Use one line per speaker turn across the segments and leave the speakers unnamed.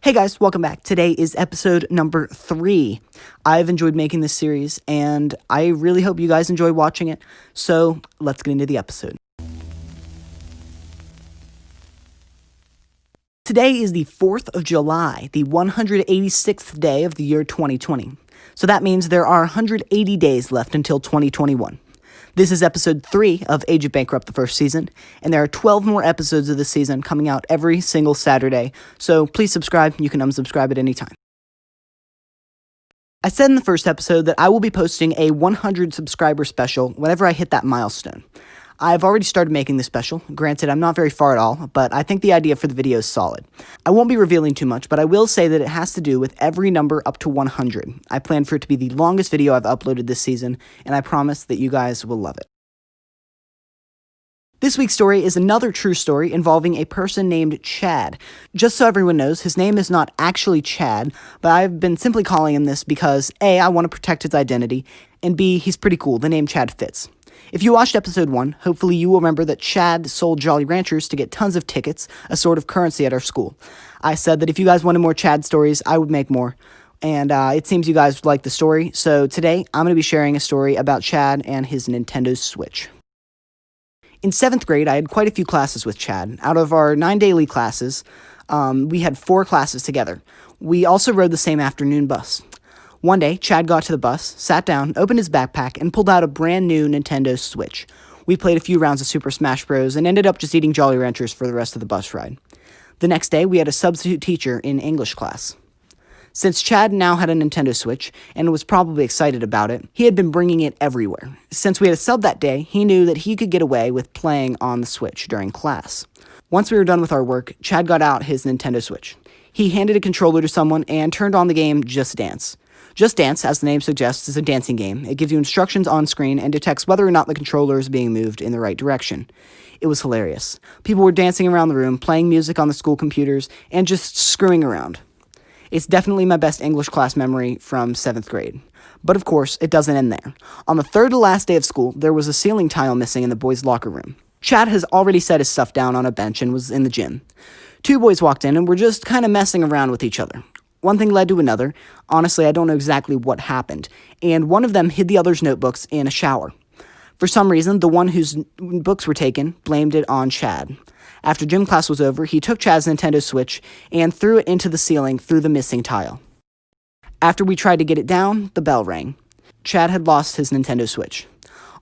Hey guys, welcome back. Today is episode number 3. I've enjoyed making this series, and I really hope you guys enjoy watching it. So let's get into the episode. Today is the 4th of July, the 186th day of the year 2020. So that means there are 180 days left until 2021. This is episode 3 of AgentBankrupt, the first season, and there are 12 more episodes of this season coming out every single Saturday, so please subscribe. You can unsubscribe at any time. I said in the first episode that I will be posting a 100 subscriber special whenever I hit that milestone. I've already started making the special. Granted, I'm not very far at all, but I think the idea for the video is solid. I won't be revealing too much, but I will say that it has to do with every number up to 100. I plan for it to be the longest video I've uploaded this season, and I promise that you guys will love it. This week's story is another true story involving a person named Chad. Just so everyone knows, his name is not actually Chad, but I've been simply calling him this because A, I want to protect his identity, and B, he's pretty cool. The name Chad fits. If you watched episode 1, hopefully you will remember that Chad sold Jolly Ranchers to get tons of tickets, a sort of currency at our school. I said that if you guys wanted more Chad stories, I would make more. And it seems you guys like the story, so today I'm going to be sharing a story about Chad and his Nintendo Switch. In 7th grade, I had quite a few classes with Chad. Out of our 9 daily classes, we had 4 classes together. We also rode the same afternoon bus. One day, Chad got to the bus, sat down, opened his backpack, and pulled out a brand new Nintendo Switch. We played a few rounds of Super Smash Bros. And ended up just eating Jolly Ranchers for the rest of the bus ride. The next day, we had a substitute teacher in English class. Since Chad now had a Nintendo Switch, and was probably excited about it, he had been bringing it everywhere. Since we had a sub that day, he knew that he could get away with playing on the Switch during class. Once we were done with our work, Chad got out his Nintendo Switch. He handed a controller to someone and turned on the game Just Dance. Just Dance, as the name suggests, is a dancing game. It gives you instructions on screen and detects whether or not the controller is being moved in the right direction. It was hilarious. People were dancing around the room, playing music on the school computers, and just screwing around. It's definitely my best English class memory from 7th grade. But of course, it doesn't end there. On the third to last day of school, there was a ceiling tile missing in the boys' locker room. Chad has already set his stuff down on a bench and was in the gym. 2 boys walked in and were just kind of messing around with each other. One thing led to another. Honestly, I don't know exactly what happened, and one of them hid the other's notebooks in a shower. For some reason, the one whose books were taken blamed it on Chad. After gym class was over, he took Chad's Nintendo Switch and threw it into the ceiling through the missing tile. After we tried to get it down, the bell rang. Chad had lost his Nintendo Switch.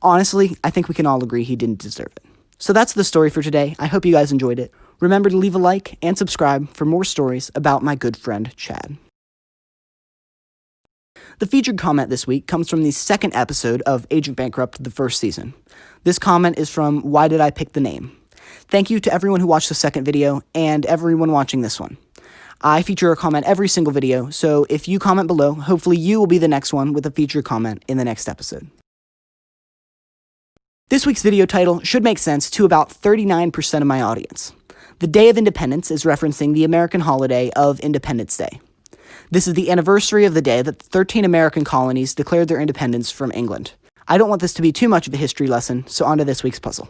Honestly, I think we can all agree he didn't deserve it. So that's the story for today. I hope you guys enjoyed it. Remember to leave a like and subscribe for more stories about my good friend Chad. The featured comment this week comes from the 2nd episode of Agent Bankrupt, the first season. This comment is from Why Did I Pick the Name? Thank you to everyone who watched the 2nd video and everyone watching this one. I feature a comment every single video, so if you comment below, hopefully you will be the next one with a featured comment in the next episode. This week's video title should make sense to about 39% of my audience. The Day of Independence is referencing the American holiday of Independence Day. This is the anniversary of the day that 13 American colonies declared their independence from England. I don't want this to be too much of a history lesson, so on to this week's puzzle.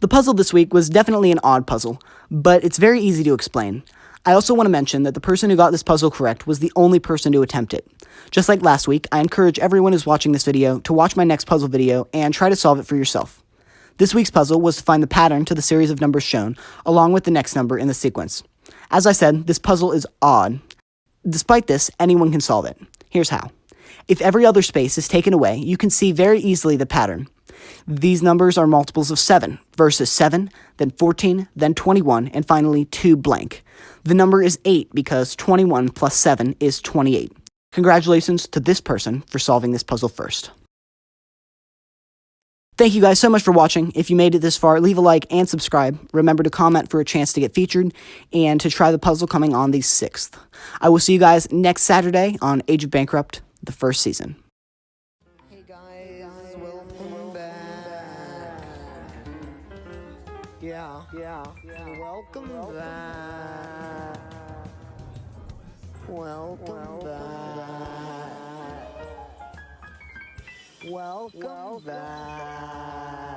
The puzzle this week was definitely an odd puzzle, but it's very easy to explain. I also want to mention that the person who got this puzzle correct was the only person to attempt it. Just like last week, I encourage everyone who's watching this video to watch my next puzzle video and try to solve it for yourself. This week's puzzle was to find the pattern to the series of numbers shown, along with the next number in the sequence. As I said, this puzzle is odd. Despite this, anyone can solve it. Here's how. If every other space is taken away, you can see very easily the pattern. These numbers are multiples of 7, versus 7, then 14, then 21, and finally 2 blank. The number is 8 because 21 plus 7 is 28. Congratulations to this person for solving this puzzle first. Thank you guys so much for watching. If you made it this far, leave a like and subscribe. Remember to comment for a chance to get featured and to try the puzzle coming on the 6th. I will see you guys next Saturday on Agent Bankrupt, the first season.
Hey guys, welcome back. Yeah, welcome back. Welcome back. Welcome back.